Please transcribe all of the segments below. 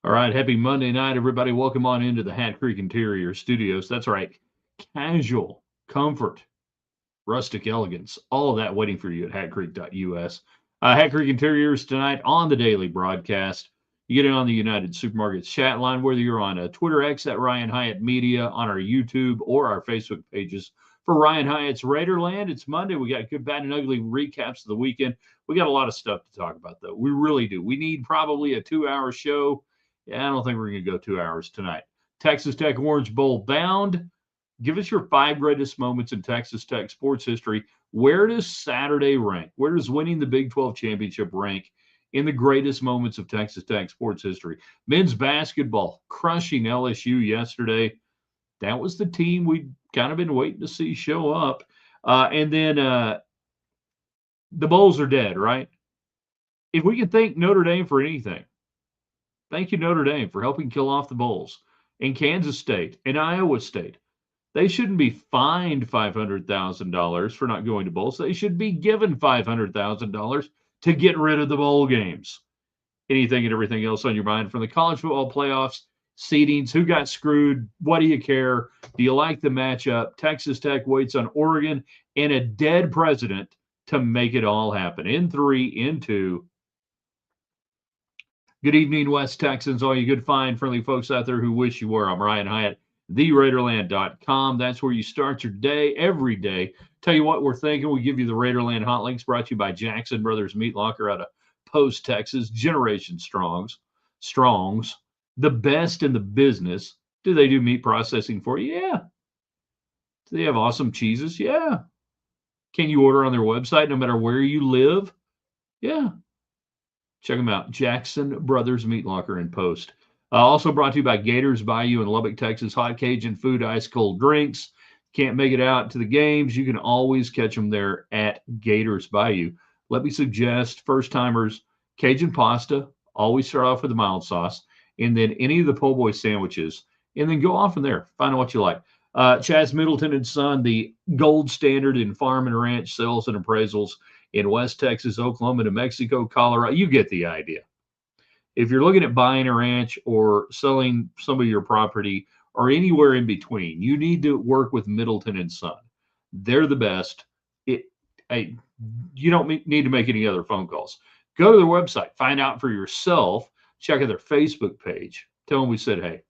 All right, happy Monday night, everybody. Welcome on into the Hat Creek Interior Studios. That's right, casual, comfort, rustic elegance, all of that waiting for you at hatcreek.us. Hat Creek Interiors tonight on the daily broadcast. You get it on the United Supermarkets chat line, whether you're on Twitter X at Ryan Hyatt Media, on our YouTube or our Facebook pages for Ryan Hyatt's Raiderland. It's Monday. We got good, bad, and ugly recaps of the weekend. We got a lot of stuff to talk about, though. We really do. We need probably a 2-hour show. Yeah, I don't think we're going to go 2 hours tonight. Texas Tech Orange Bowl bound. Give us your 5 greatest moments in Texas Tech sports history. Where does Saturday rank? Where does winning the Big 12 championship rank in the greatest moments of Texas Tech sports history? Men's basketball crushing LSU yesterday. That was the team we'd kind of been waiting to see show up. And then the Bulls are dead, right? If we can thank Notre Dame for anything, thank you, Notre Dame, for helping kill off the Bulls. And Kansas State and Iowa State. They shouldn't be fined $500,000 for not going to bowls. They should be given $500,000 to get rid of the bowl games. Anything and everything else on your mind from the college football playoffs, seedings, who got screwed, what do you care? Do you like the matchup? Texas Tech waits on Oregon and a dead president to make it all happen. In 3, in 2. Good evening, West Texans, all you good, fine, friendly folks out there who wish you were. I'm Ryan Hyatt, TheRaiderland.com. That's where you start your day every day. Tell you what we're thinking. We give you the Raiderland hot links brought to you by Jackson Brothers Meat Locker out of Post, Texas. Generation Strongs, the best in the business. Do they do meat processing for you? Yeah. Do they have awesome cheeses? Yeah. Can you order on their website no matter where you live? Yeah. Check them out. Jackson Brothers Meat Locker and Post. Also brought to you by Gators Bayou in Lubbock, Texas. Hot Cajun food, ice cold drinks. Can't make it out to the games. You can always catch them there at Gators Bayou. Let me suggest first timers, Cajun pasta. Always start off with the mild sauce. And then any of the po' boy sandwiches. And then go off from there. Find out what you like. Chaz Middleton and Son, the gold standard in farm and ranch sales and appraisals in West Texas, Oklahoma, New Mexico, Colorado. You get the idea. If you're looking at buying a ranch or selling some of your property or anywhere in between, you need to work with Middleton and Son. They're the best. You don't need to make any other phone calls. Go to their website. Find out for yourself. Check out their Facebook page. Tell them we said hey.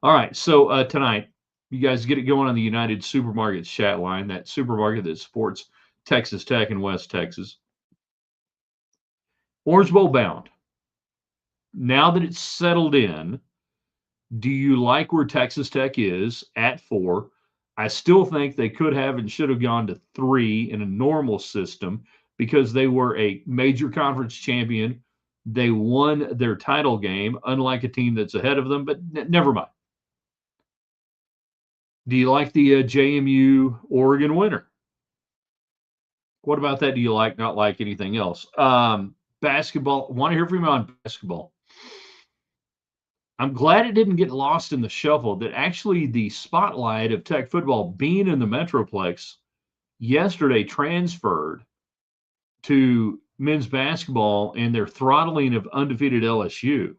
All right, so tonight, you guys get it going on the United Supermarkets chat line, that supermarket that supports Texas Tech and West Texas. Orange Bowl bound. Now that it's settled in, do you like where Texas Tech is at 4? I still think they could have and should have gone to 3 in a normal system because they were a major conference champion. They won their title game, unlike a team that's ahead of them, but never mind. Do you like the JMU Oregon winner? What about that? Do you like, not like anything else? Basketball. Want to hear from you on basketball. I'm glad it didn't get lost in the shuffle that actually the spotlight of Tech football being in the Metroplex yesterday transferred to men's basketball and their throttling of undefeated LSU.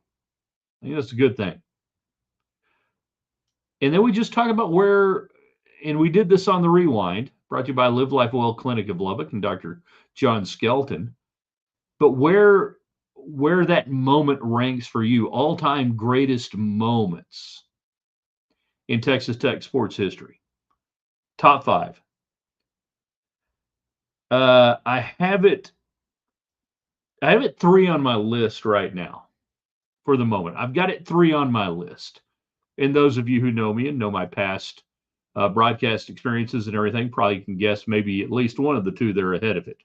I think that's a good thing. And then we just talk about where, and we did this on the Rewind, brought to you by Live Life Well Clinic of Lubbock and Dr. John Skelton. But where that moment ranks for you, all-time greatest moments in Texas Tech sports history. Top 5. I have it 3 on my list right now for the moment. I've got it 3 on my list. And those of you who know me and know my past broadcast experiences and everything probably can guess maybe at least one of the 2 that are ahead of it.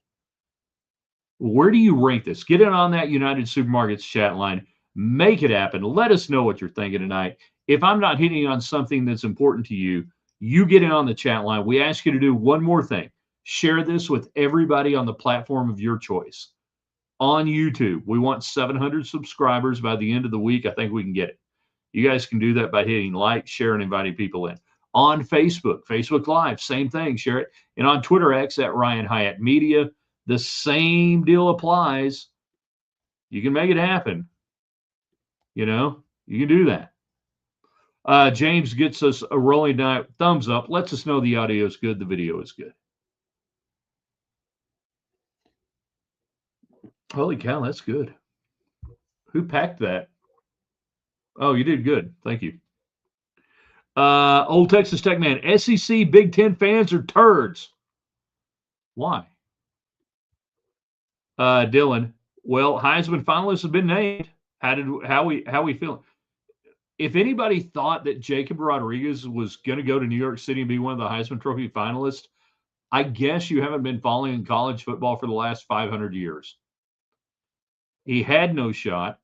Where do you rank this? Get in on that United Supermarkets chat line. Make it happen. Let us know what you're thinking tonight. If I'm not hitting on something that's important to you, you get in on the chat line. We ask you to do one more thing. Share this with everybody on the platform of your choice. On YouTube, we want 700 subscribers by the end of the week. I think we can get it. You guys can do that by hitting like, share, and inviting people in. On Facebook Live, same thing, share it. And on Twitter X at Ryan Hyatt Media, the same deal applies. You can make it happen. You can do that. James gets us a rolling night thumbs up. Lets us know the audio is good, the video is good. Holy cow, that's good. Who packed that? Oh, you did good. Thank you. Old Texas Tech man, SEC Big Ten fans are turds. Why? Dylan, well, Heisman finalists have been named. How we feeling? If anybody thought that Jacob Rodriguez was going to go to New York City and be one of the Heisman Trophy finalists, I guess you haven't been following college football for the last 500 years. He had no shot.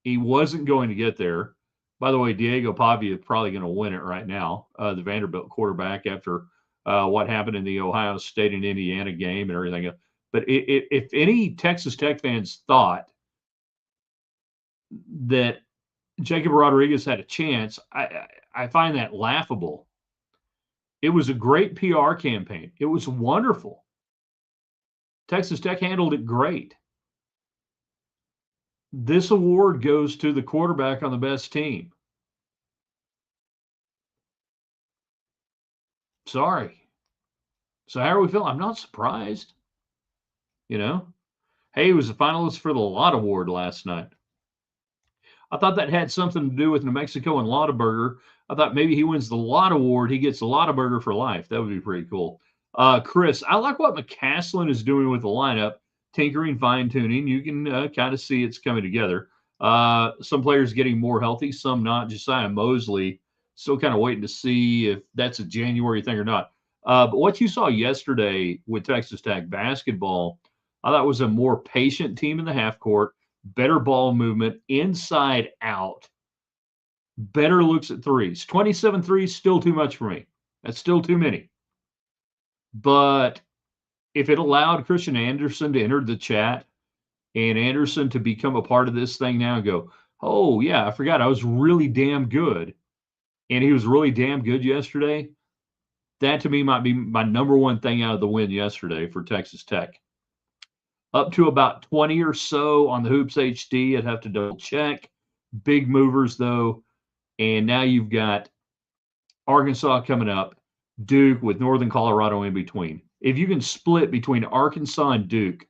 He wasn't going to get there. By the way, Diego Pavia is probably going to win it right now, the Vanderbilt quarterback, after what happened in the Ohio State and Indiana game and everything. But if any Texas Tech fans thought that Jacob Rodriguez had a chance, I find that laughable. It was a great PR campaign. It was wonderful. Texas Tech handled it great. This award goes to the quarterback on the best team. Sorry. So how are we feeling? I'm not surprised. Hey, he was a finalist for the Lott Award last night. I thought that had something to do with New Mexico and Lottaburger. I thought maybe he wins the Lott Award. He gets the Lottaburger for life. That would be pretty cool. Chris, I like what McCaslin is doing with the lineup, tinkering, fine-tuning. You can kind of see it's coming together. Some players getting more healthy, some not. Josiah Mosley, still kind of waiting to see if that's a January thing or not. But what you saw yesterday with Texas Tech basketball, I thought was a more patient team in the half court, better ball movement, inside out, better looks at threes. 27 threes, still too much for me. That's still too many. But if it allowed Christian Anderson to enter the chat and Anderson to become a part of this thing now and go, oh, yeah, I forgot I was really damn good. And he was really damn good yesterday. That to me might be my number one thing out of the win yesterday for Texas Tech. Up to about 20 or so on the Hoops HD. I'd have to double check. Big movers, though. And now you've got Arkansas coming up, Duke with Northern Colorado in between. If you can split between Arkansas and Duke,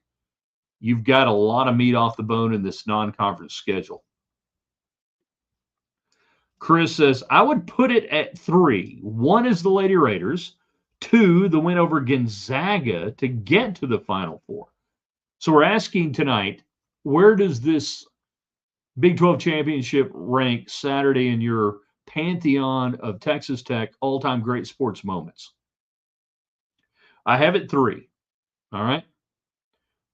you've got a lot of meat off the bone in this non-conference schedule. Chris says, I would put it at 3. 1 is the Lady Raiders. 2, the win over Gonzaga to get to the Final Four. So we're asking tonight, where does this Big 12 championship rank Saturday in your pantheon of Texas Tech all-time great sports moments? I have it 3. All right.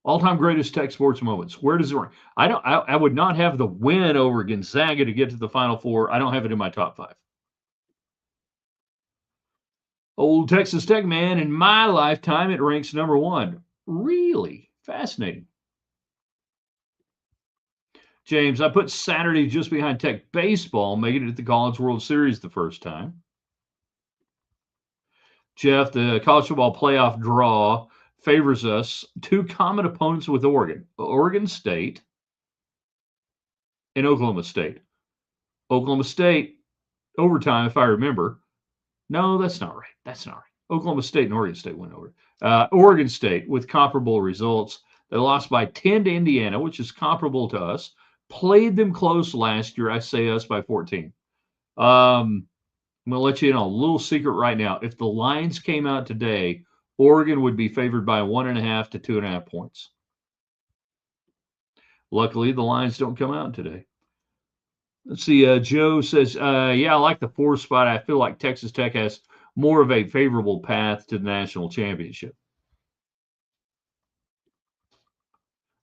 All-time greatest Tech sports moments. Where does it rank? I would not have the win over Gonzaga to get to the Final Four. I don't have it in my top 5. Old Texas Tech man, in my lifetime, it ranks number 1. Really fascinating. James, I put Saturday just behind Tech baseball, making it to the College World Series the first time. Jeff, the college football playoff draw favors us 2 common opponents with Oregon State and Oklahoma State. Oklahoma State, overtime, if I remember. No, that's not right. Oklahoma State and Oregon State went over. Oregon State with comparable results. They lost by 10 to Indiana, which is comparable to us. Played them close last year. I say us by 14. I'm going to let you in on a little secret right now. If the lines came out today, Oregon would be favored by 1.5 to 2.5 points. Luckily, the lines don't come out today. Let's see. Joe says, yeah, I like the 4 spot. I feel like Texas Tech has more of a favorable path to the national championship.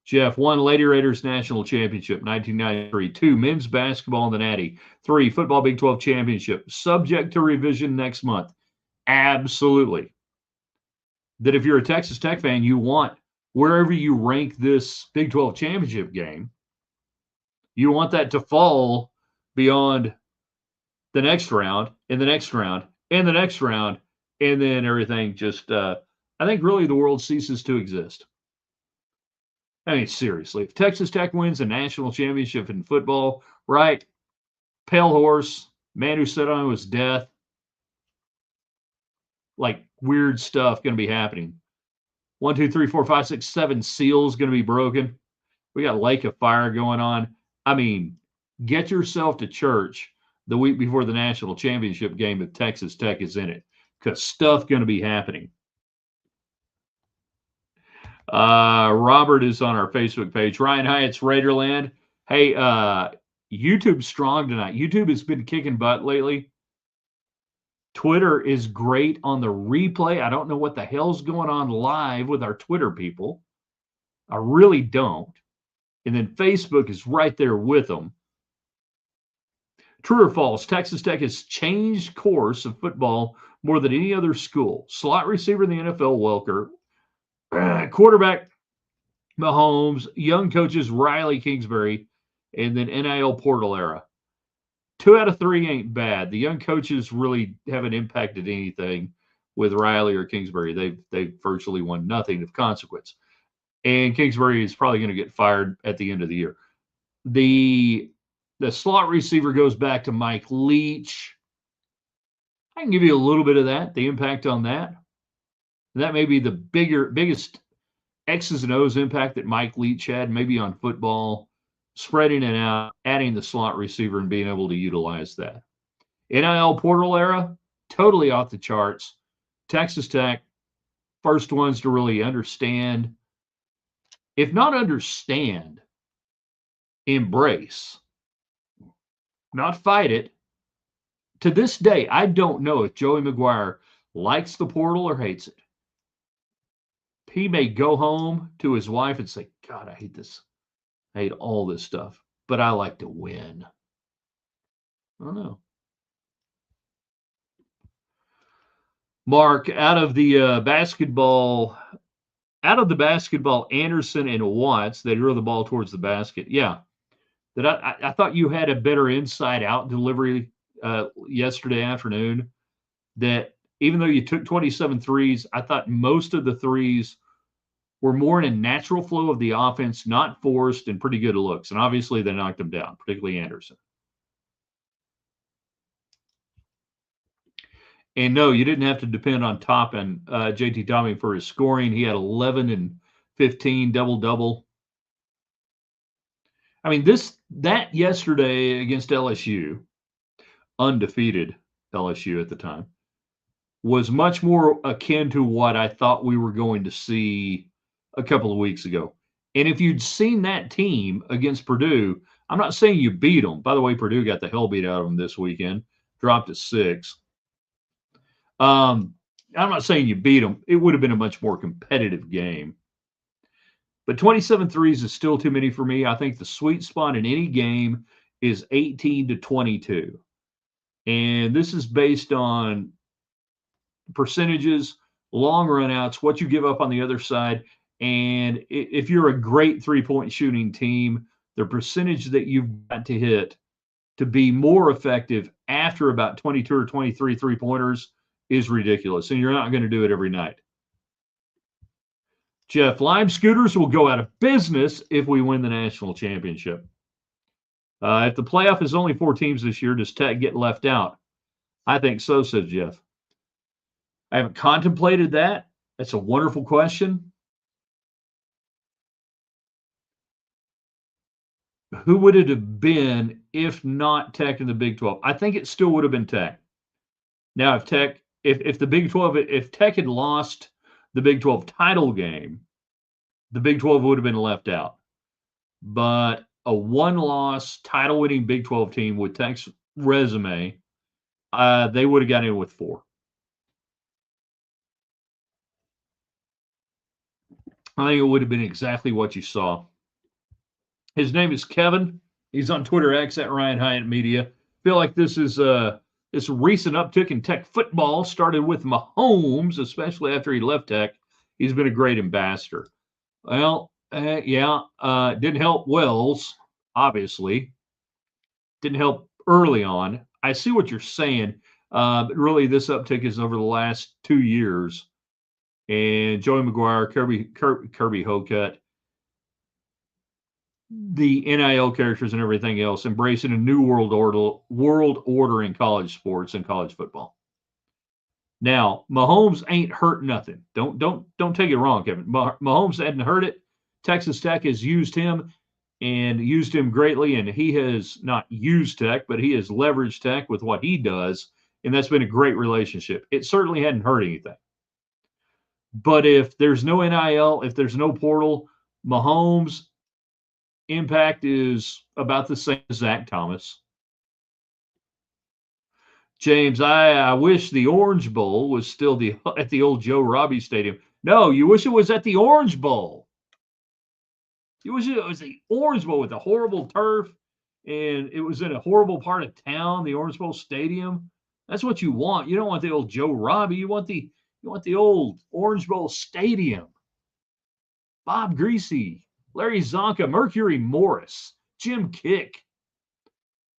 Jeff, 1, Lady Raiders National Championship, 1993. 2, men's basketball in the Natty. 3, football Big 12 Championship, subject to revision next month. Absolutely. That if you're a Texas Tech fan, you want, wherever you rank this Big 12 Championship game, you want that to fall beyond the next round, and the next round, and the next round, and then everything just, I think really the world ceases to exist. I mean, seriously, if Texas Tech wins a national championship in football, right, Pale horse, man who sat on his death. Like weird stuff going to be happening. 1, 2, 3, 4, 5, 6, 7 seals going to be broken. We got Lake of Fire going on. I mean, get yourself to church the week before the national championship game if Texas Tech is in it, because stuff going to be happening. Robert is on our Facebook page. Ryan Hyatt's Raiderland. Hey, YouTube's strong tonight. YouTube has been kicking butt lately. Twitter is great on the replay. I don't know what the hell's going on live with our Twitter people. I really don't. And then Facebook is right there with them. True or false, Texas Tech has changed course of football more than any other school. Slot receiver in the NFL, Welker. Quarterback, Mahomes. Young coaches, Riley, Kingsbury. And then NIL portal era. 2 out of 3 ain't bad. The young coaches really haven't impacted anything with Riley or Kingsbury. They've virtually won nothing of consequence. And Kingsbury is probably going to get fired at the end of the year. The slot receiver goes back to Mike Leach. I can give you a little bit of that, the impact on that. That may be the biggest X's and O's impact that Mike Leach had, maybe on football, spreading it out, adding the slot receiver and being able to utilize that. NIL portal era, totally off the charts. Texas Tech, first ones to really understand, if not understand, embrace, not fight it. To this day, I don't know if Joey McGuire likes the portal or hates it. He may go home to his wife and say, God, I hate this. I hate all this stuff, but I like to win. I don't know. Mark, out of the basketball, Anderson and Watts, they drew the ball towards the basket. Yeah. I thought you had a better inside out delivery yesterday afternoon, that even though you took 27 threes, I thought most of the threes were more in a natural flow of the offense, not forced, and pretty good looks. And obviously they knocked them down, particularly Anderson. And no, you didn't have to depend on Toppin, JT Toppin, for his scoring. He had 11 and 15, double-double. I mean, that yesterday against LSU, undefeated LSU at the time, was much more akin to what I thought we were going to see a couple of weeks ago. And if you'd seen that team against Purdue, I'm not saying you beat them. By the way, Purdue got the hell beat out of them this weekend, dropped to 6. I'm not saying you beat them. It would have been a much more competitive game. But 27 threes is still too many for me. I think the sweet spot in any game is 18 to 22. And this is based on percentages, long runouts, what you give up on the other side. And if you're a great three-point shooting team, the percentage that you've got to hit to be more effective after about 22 or 23 three-pointers is ridiculous. And you're not going to do it every night. Jeff, Lime Scooters will go out of business if we win the national championship. If the playoff is only 4 teams this year, does Tech get left out? I think so, said Jeff. I haven't contemplated that. That's a wonderful question. Who would it have been if not Tech in the Big 12? I think it still would have been Tech. Now, if the Big 12, if Tech had lost the Big 12 title game, the Big 12 would have been left out. But a one-loss title-winning Big 12 team with Tech's resume, they would have got in with 4. I think it would have been exactly what you saw. His name is Kevin. He's on Twitter X at Ryan Hyatt Media. Feel like this is this recent uptick in Tech football started with Mahomes, especially after he left Tech. He's been a great ambassador. Well, didn't help Wells, obviously. Didn't help early on. I see what you're saying, but really this uptick is over the last 2 years. And Joey McGuire, Kirby Hocutt, the NIL characters and everything else, embracing a new world order in college sports and college football. Now, Mahomes ain't hurt nothing. Don't take it wrong, Kevin. Mahomes hadn't hurt it. Texas Tech has used him and used him greatly, and he has not used Tech, but he has leveraged Tech with what he does, and that's been a great relationship. It certainly hadn't hurt anything. But if there's no NIL, if there's no portal, Mahomes' impact is about the same as Zach Thomas. James, I wish the Orange Bowl was still at the old Joe Robbie Stadium. No, you wish it was at the Orange Bowl. You wish it was the Orange Bowl with the horrible turf, and it was in a horrible part of town, the Orange Bowl Stadium. That's what you want. You don't want the old Joe Robbie. You want the old Orange Bowl Stadium. Bob Greasy, Larry Zonka, Mercury Morris, Jim Kick,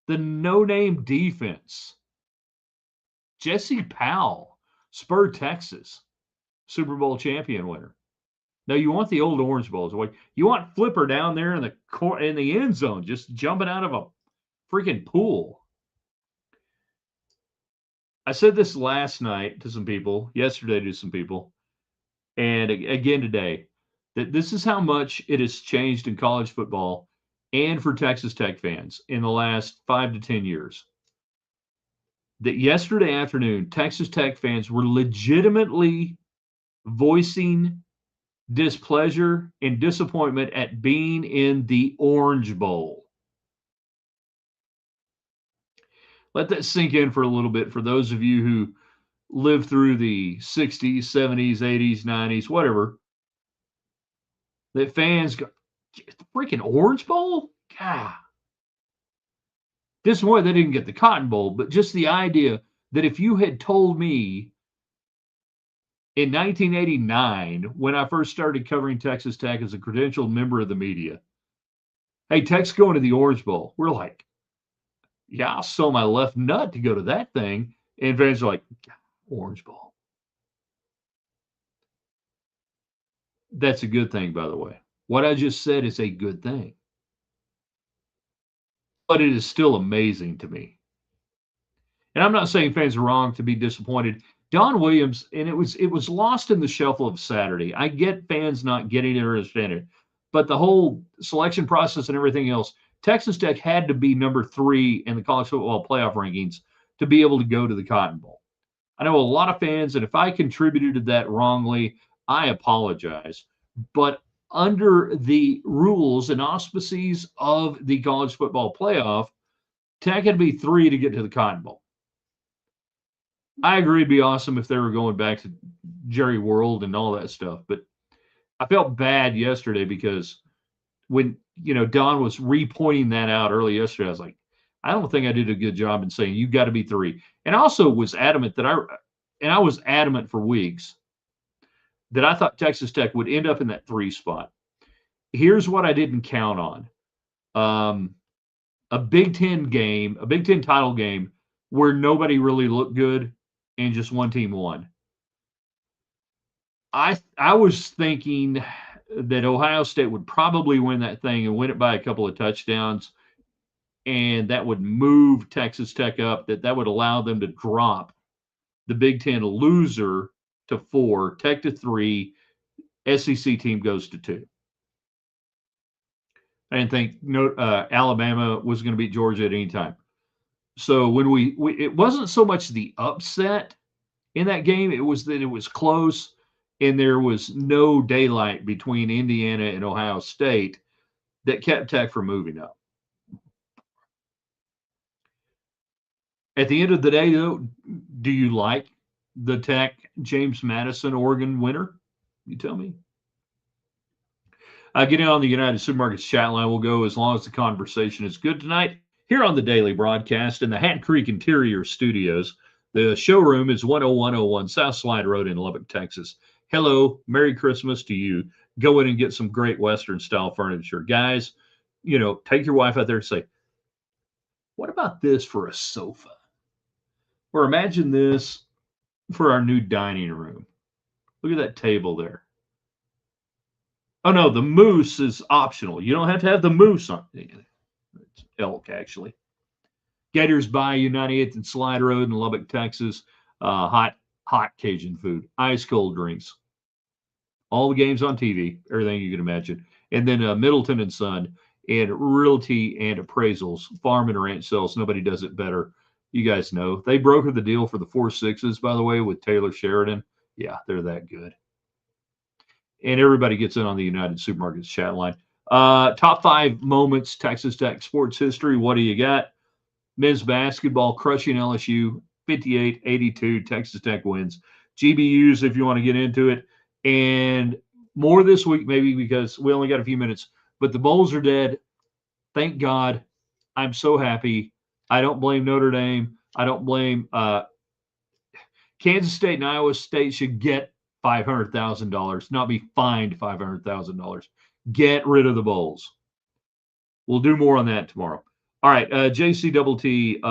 the no-name defense. Jesse Powell, Spur, Texas, Super Bowl champion winner. No, you want the old Orange Bowls. You want Flipper down there in the end zone, just jumping out of a freaking pool. I said this last night to some people, yesterday to some people, and again today, that this is how much it has changed in college football and for Texas Tech fans in the last 5 to 10 years. That yesterday afternoon, Texas Tech fans were legitimately voicing displeasure and disappointment at being in the Orange Bowl. Let that sink in for a little bit for those of you who lived through the 60s, 70s, 80s, 90s, whatever. That fans go, the freaking Orange Bowl? God. Disappointed they didn't get the Cotton Bowl, but just the idea that if you had told me in 1989, when I first started covering Texas Tech as a credentialed member of the media, hey, Tech's going to the Orange Bowl. We're like, yeah, I'll sell my left nut to go to that thing. And fans are like, Orange Bowl. That's a good thing, by the way. What I just said is a good thing. But it is still amazing to me. And I'm not saying fans are wrong to be disappointed. Don Williams, and it was lost in the shuffle of Saturday. I get fans not getting it or understanding it, but the whole selection process and everything else, Texas Tech had to be number 3 in the college football playoff rankings to be able to go to the Cotton Bowl. I know a lot of fans, and if I contributed to that wrongly, I apologize. But under the rules and auspices of the college football playoff, Tech had to be 3 to get to the Cotton Bowl. I agree it'd be awesome if they were going back to Jerry World and all that stuff, but I felt bad yesterday because when Don was repointing that out early yesterday, I was like, I don't think I did a good job in saying you got to be 3. And I also was adamant that I was adamant for weeks that I thought Texas Tech would end up in that 3 spot. Here's what I didn't count on. A Big Ten game, a Big Ten title game where nobody really looked good and just one team won. I was thinking that Ohio State would probably win that thing and win it by a couple of touchdowns, and that would move Texas Tech up, that would allow them to drop the Big Ten loser to 4, Tech to 3, SEC team goes to 2. I didn't think Alabama was going to beat Georgia at any time. So when it wasn't so much the upset in that game, it was that it was close and there was no daylight between Indiana and Ohio State that kept Tech from moving up. At the end of the day, though, do you like the Tech James Madison Oregon winner? You tell me. Getting on the United Supermarkets chat line will go as long as the conversation is good tonight. Here on the daily broadcast in the Hat Creek Interior Studios, the showroom is 10101 South Slide Road in Lubbock, Texas. Hello, Merry Christmas to you. Go in and get some great Western style furniture. Guys, take your wife out there and say, what about this for a sofa? Or imagine this for our new dining room. Look at that table there. Oh no, the moose is optional. You don't have to have the moose on. It's elk actually. Gators Bayou 98th and Slide Road in Lubbock, Texas. Hot Cajun food, ice cold drinks, all the games on TV, everything you can imagine. And then Middleton and Son and realty and appraisals, farm and ranch sales. Nobody does it better. You guys know they brokered the deal for the 4-6s, by the way, with Taylor Sheridan. Yeah, they're that good. And everybody gets in on the United Supermarkets chat line. Top 5 moments, Texas Tech sports history. What do you got? Men's basketball crushing LSU 58-82. Texas Tech wins. GBUs, if you want to get into it. And more this week, maybe, because we only got a few minutes. But the Bulls are dead. Thank God. I'm so happy. I don't blame Notre Dame. I don't blame Kansas State and Iowa State should get $500,000, not be fined $500,000. Get rid of the Bulls. We'll do more on that tomorrow. All right, JCTT.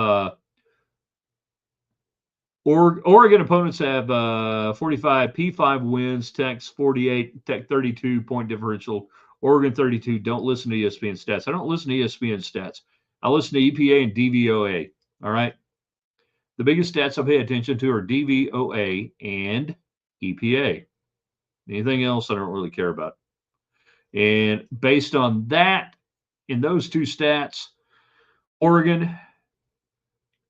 Oregon opponents have 45, P5 wins, Tech's 48, Tech 32 point differential, Oregon 32. Don't listen to ESPN stats. I don't listen to ESPN stats. I listen to EPA and DVOA. All right. The biggest stats I pay attention to are DVOA and EPA. Anything else I don't really care about. And based on that, in those two stats, Oregon,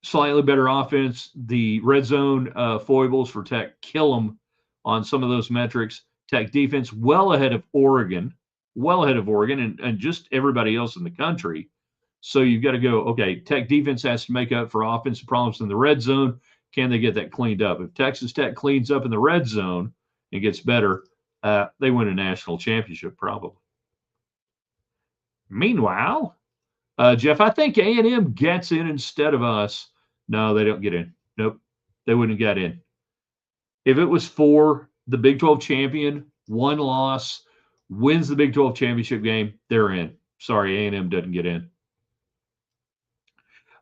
slightly better offense. The red zone foibles for Tech kill them on some of those metrics. Tech defense well ahead of Oregon, and just everybody else in the country. So you've got to go, okay, Tech defense has to make up for offensive problems in the red zone. Can they get that cleaned up? If Texas Tech cleans up in the red zone and gets better, they win a national championship probably. Meanwhile, Jeff, I think A&M gets in instead of us. No, they don't get in. Nope, they wouldn't get in. If it was for the Big 12 champion, one loss, wins the Big 12 championship game, they're in. Sorry, A&M doesn't get in.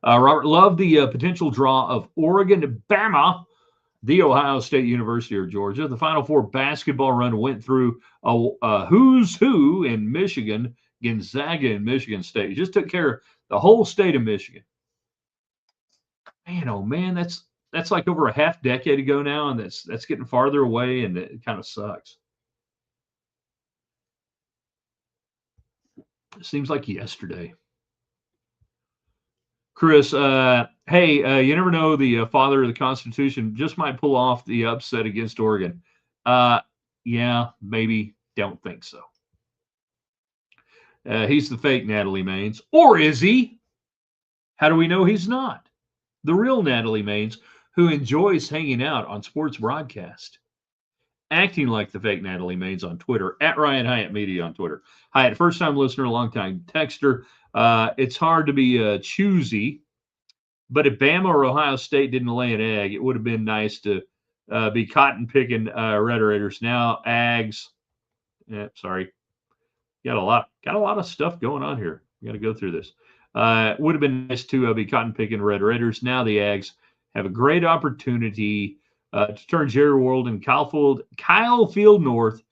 Robert, love the potential draw of Oregon, Bama, the Ohio State University of Georgia. The Final Four basketball run went through a who's who in Michigan, Gonzaga and Michigan State. Just took care of the whole state of Michigan. Man, oh man, that's like over a half decade ago now, and that's getting farther away, and it kind of sucks. It seems like yesterday. Chris, hey, you never know. The father of the Constitution just might pull off the upset against Oregon. Yeah, maybe. Don't think so. He's the fake Natalie Maines. Or is he? How do we know he's not? The real Natalie Maines, who enjoys hanging out on sports broadcast. Acting like the fake Natalie Maines on Twitter, at Ryan Hyatt Media on Twitter. Hyatt, first-time listener, long-time texter. It's hard to be choosy, but if Bama or Ohio State didn't lay an egg, it would have been nice to be cotton-picking Red Raiders. Now, Ags, sorry, got a lot of stuff going on here. We got to go through this. It would have been nice to be cotton-picking Red Raiders. Now the Ags have a great opportunity to turn Jerry World and Kyle Field North,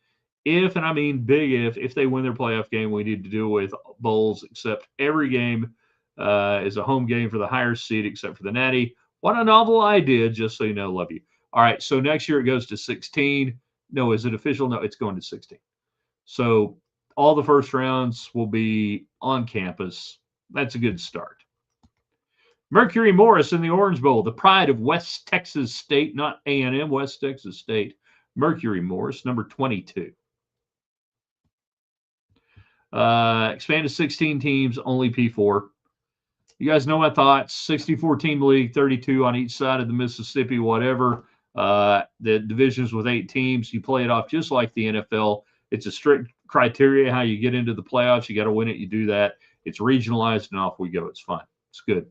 if, and I mean big if they win their playoff game, we need to do with bowls, except every game is a home game for the higher seed, except for the Natty. What a novel idea, just so you know, love you. All right, so next year it goes to 16. No, is it official? No, it's going to 16. So all the first rounds will be on campus. That's a good start. Mercury Morris in the Orange Bowl, the pride of West Texas State, not A&M, West Texas State. Mercury Morris, number 22. Expanded 16 teams, only P4. You guys know my thoughts. 64-team league, 32 on each side of the Mississippi, whatever. The divisions with 8 teams, you play it off just like the NFL. It's a strict criteria how you get into the playoffs. You got to win it. You do that. It's regionalized, and off we go. It's fun. It's good.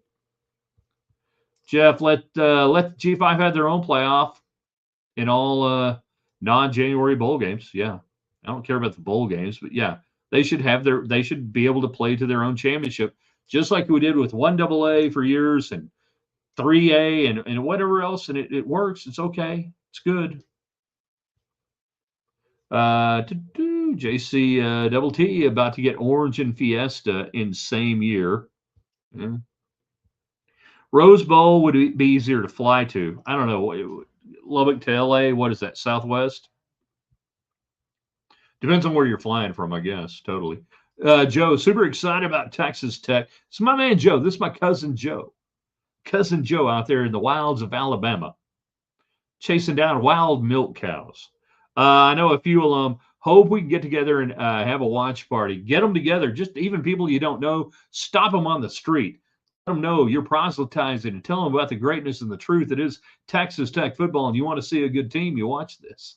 Jeff, let the G5 have their own playoff in all non-January bowl games. Yeah, I don't care about the bowl games, but yeah, they should be able to play to their own championship, just like we did with 1AA for years and 3A and whatever else, and it works. It's okay. It's good. JC Double T about to get Orange and Fiesta in same year. Yeah. Rose Bowl would be easier to fly to. I don't know. Lubbock to LA, what is that, Southwest? Depends on where you're flying from, I guess. Totally. Joe, super excited about Texas Tech. It's my man Joe. This is my cousin Joe. Cousin Joe out there in the wilds of Alabama, chasing down wild milk cows. I know a few of them. Hope we can get together and have a watch party. Get them together, just even people you don't know. Stop them on the street. Let them know you're proselytizing and tell them about the greatness and the truth that is Texas Tech football. And you want to see a good team, you watch this.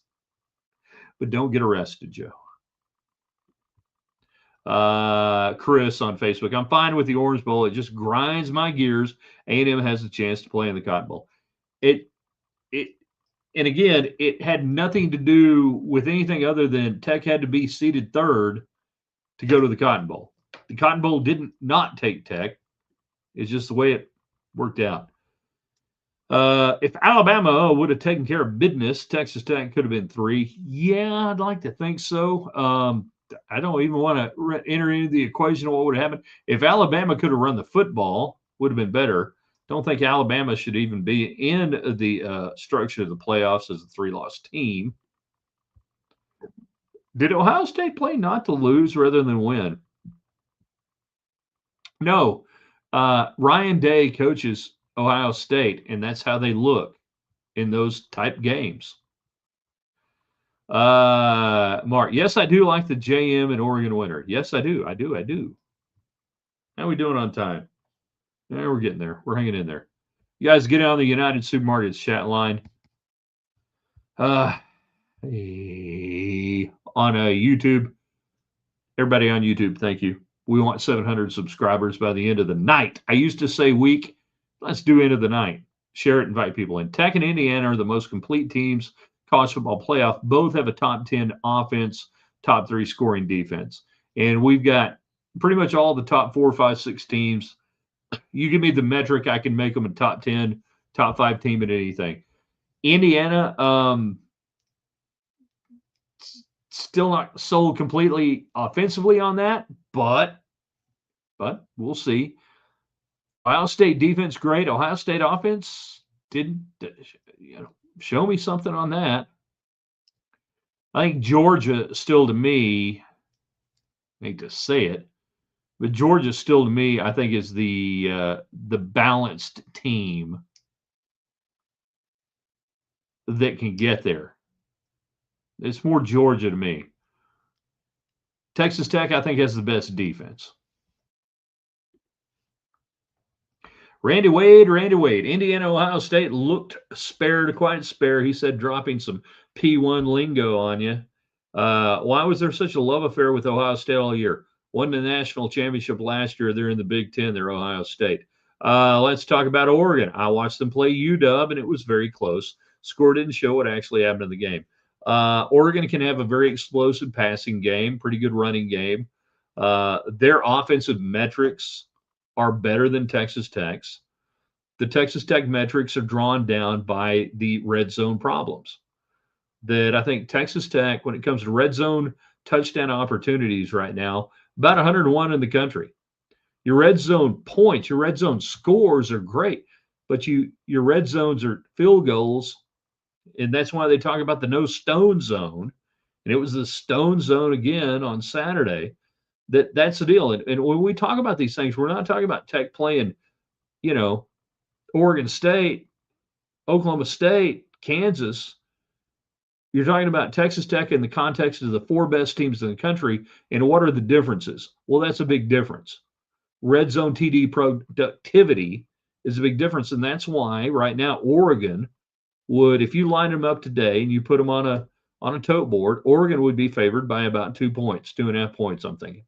But don't get arrested, Joe. Chris on Facebook. I'm fine with the Orange Bowl. It just grinds my gears. A&M has a chance to play in the Cotton Bowl. And again, it had nothing to do with anything other than Tech had to be seeded third to go to the Cotton Bowl. The Cotton Bowl didn't not take Tech. It's just the way it worked out. If Alabama would have taken care of business, Texas Tech could have been 3. Yeah, I'd like to think so. I don't even want to enter into the equation of what would have happened. If Alabama could have run the football, would have been better. Don't think Alabama should even be in the structure of the playoffs as a 3-loss team. Did Ohio State play not to lose rather than win? No. Ryan Day coaches Ohio State, and that's how they look in those type games. Mark, yes, I do like the JM and Oregon winner. Yes, I do. I do. How are we doing on time? Yeah, we're getting there. We're hanging in there. You guys get on the United Supermarkets chat line. On YouTube. Everybody on YouTube, thank you. We want 700 subscribers by the end of the night. I used to say week. Let's do end of the night. Share it, invite people in. Tech and Indiana are the most complete teams. College football playoff. Both have a top 10 offense, top 3 scoring defense. And we've got pretty much all the top 4, 5, 6 teams. You give me the metric, I can make them a top 10, top 5 team in anything. Indiana, still not sold completely offensively on that, but we'll see. Ohio State defense, great. Ohio State offense didn't, show me something on that. I think Georgia still, to me, I hate to say it, but Georgia still, to me, I think is the balanced team that can get there. It's more Georgia to me. Texas Tech, I think, has the best defense. Randy Wade. Indiana, Ohio State looked spared, quite spare. He said dropping some P1 lingo on you. Why was there such a love affair with Ohio State all year? Won the national championship last year. They're in the Big Ten. They're Ohio State. Let's talk about Oregon. I watched them play UW, and it was very close. Score didn't show what actually happened in the game. Oregon can have a very explosive passing game, pretty good running game. Their offensive metrics are better than Texas Tech's. The Texas Tech metrics are drawn down by the red zone problems. That I think Texas Tech, when it comes to red zone touchdown opportunities right now, about 101 in the country. Your red zone points, your red zone scores are great, but your red zones are field goals, and that's why they talk about the no stone zone. And it was the stone zone again on Saturday. That's the deal. And when we talk about these things, we're not talking about Tech playing, Oregon State, Oklahoma State, Kansas. You're talking about Texas Tech in the context of the 4 best teams in the country. And what are the differences? Well, that's a big difference. Red zone TD productivity is a big difference. And that's why right now Oregon would, if you line them up today and you put them on a tote board, Oregon would be favored by about 2 points, 2.5 points, I'm thinking.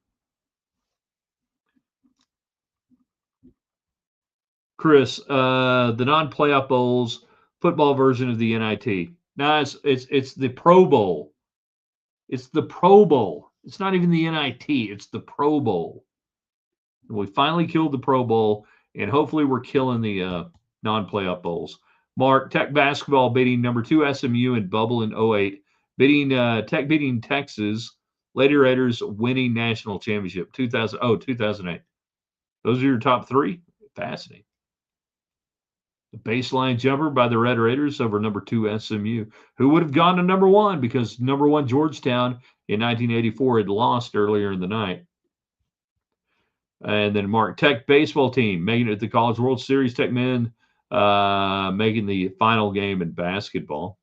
Chris, the non-playoff bowls, football version of the NIT. No, it's the Pro Bowl. It's the Pro Bowl. It's not even the NIT. It's the Pro Bowl. And we finally killed the Pro Bowl, and hopefully we're killing the non-playoff bowls. Mark, Tech basketball beating number 2 SMU in bubble in 08. Tech beating Texas Lady Raiders winning national championship 2008. Those are your top three. Fascinating. The baseline jumper by the Red Raiders over number 2 SMU, who would have gone to number 1 because number 1 Georgetown in 1984 had lost earlier in the night. And then Mark, Tech baseball team making it to the College World Series. Tech men making the final game in basketball.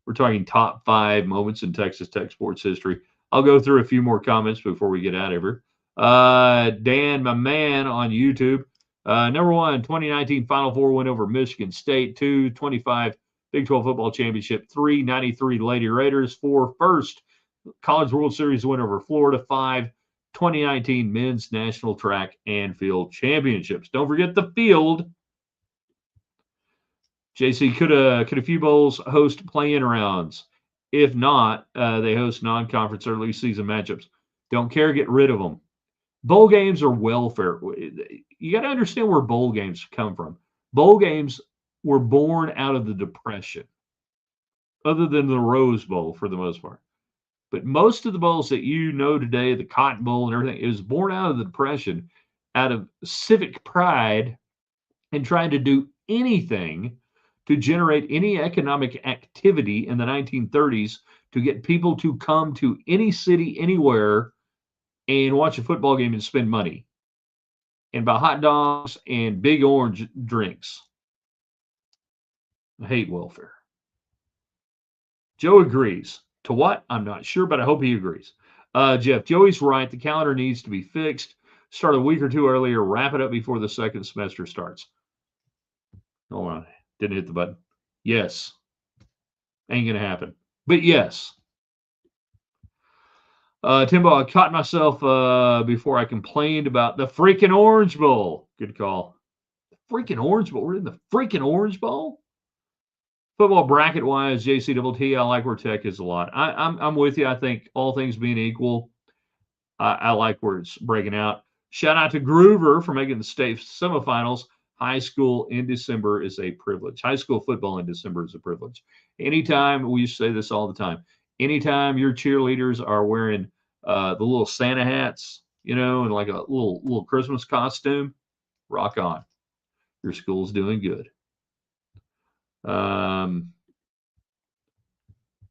We're talking top 5 moments in Texas Tech sports history. I'll go through a few more comments before we get out of here. Dan, my man on YouTube. Number 1, 2019 Final Four win over Michigan State. 2, 25 Big 12 football championship. 3, 93 Lady Raiders. 4, first College World Series win over Florida. 5, 2019 men's national track and field championships. Don't forget the field. JC, could a few bowls host play-in rounds? If not, they host non-conference early season matchups. Don't care, get rid of them. Bowl games are welfare. You got to understand where bowl games come from. Bowl games were born out of the Depression, other than the Rose Bowl for the most part. But most of the bowls that you know today, the Cotton Bowl and everything, it was born out of the Depression, out of civic pride and trying to do anything to generate any economic activity in the 1930s to get people to come to any city, anywhere, and watch a football game and spend money and buy hot dogs and big orange drinks. I hate welfare. Joe agrees. To what? I'm not sure, but I hope he agrees. Jeff, Joey's right. The calendar needs to be fixed. Start a week or two earlier. Wrap it up before the second semester starts. Hold on. Didn't hit the button. Yes. Ain't going to happen. But yes. Timbo, I caught myself before I complained about the freaking Orange Bowl. Good call. The freaking Orange Bowl. We're in the freaking Orange Bowl? Football bracket-wise, JC Double T, I like where Tech is a lot. I'm with you. I think all things being equal, I like where it's breaking out. Shout out to Groover for making the state semifinals. High school in December is a privilege. High school football in December is a privilege. Anytime, we used to say this all the time, anytime your cheerleaders are wearing the little Santa hats, and like a little Christmas costume, rock on. Your school's doing good.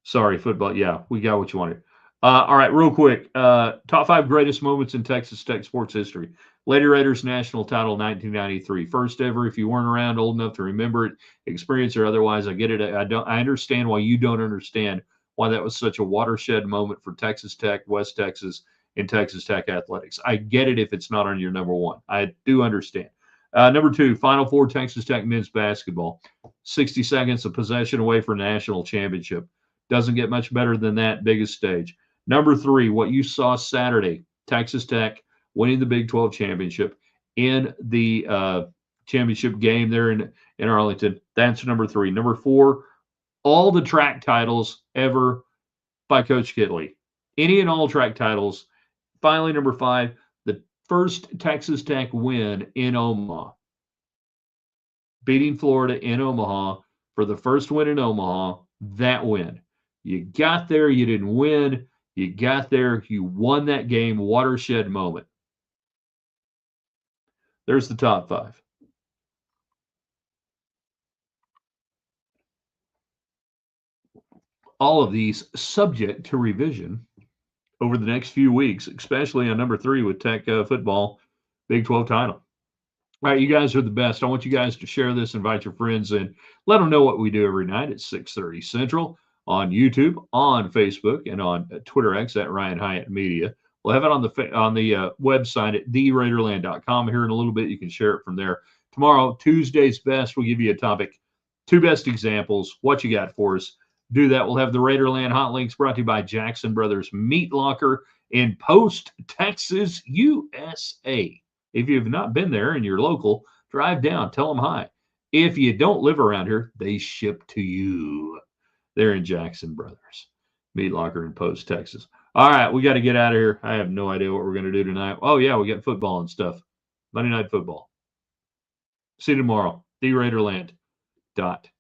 Sorry, football. Yeah, we got what you wanted. All right, real quick. Top 5 greatest moments in Texas Tech sports history. Lady Raiders national title 1993. First ever. If you weren't around old enough to remember it, experience or otherwise, I get it. I understand why you don't understand why that was such a watershed moment for Texas Tech, West Texas, and Texas Tech athletics. I get it if it's not on your number 1. I do understand. Number 2, Final Four Texas Tech men's basketball. 60 seconds of possession away for national championship. Doesn't get much better than that, biggest stage. Number 3, what you saw Saturday, Texas Tech winning the Big 12 championship in the championship game there in Arlington. That's number 3. Number 4, all the track titles ever by Coach Kitley. Any and all track titles. Finally, number 5, the first Texas Tech win in Omaha. Beating Florida in Omaha for the first win in Omaha, that win. You got there, you didn't win. You got there, you won that game, watershed moment. There's the top 5. All of these subject to revision over the next few weeks, especially on number 3 with Tech football, Big 12 title. All right, you guys are the best. I want you guys to share this, invite your friends, and let them know what we do every night at 6:30 Central on YouTube, on Facebook, and on Twitter X at Ryan Hyatt Media. We'll have it on the website at theraiderland.com. Here in a little bit, you can share it from there. Tomorrow, Tuesday's best, we'll give you a topic, 2 best examples. What you got for us? Do that. We'll have the Raiderland Hot Links brought to you by Jackson Brothers Meat Locker in Post, Texas, USA. If you've not been there and you're local, drive down, tell them hi. If you don't live around here, they ship to you. They're in Jackson Brothers Meat Locker in Post, Texas. All right, we got to get out of here. I have no idea what we're going to do tonight. Oh, yeah, we got football and stuff. Monday Night Football. See you tomorrow. theraiderland.com.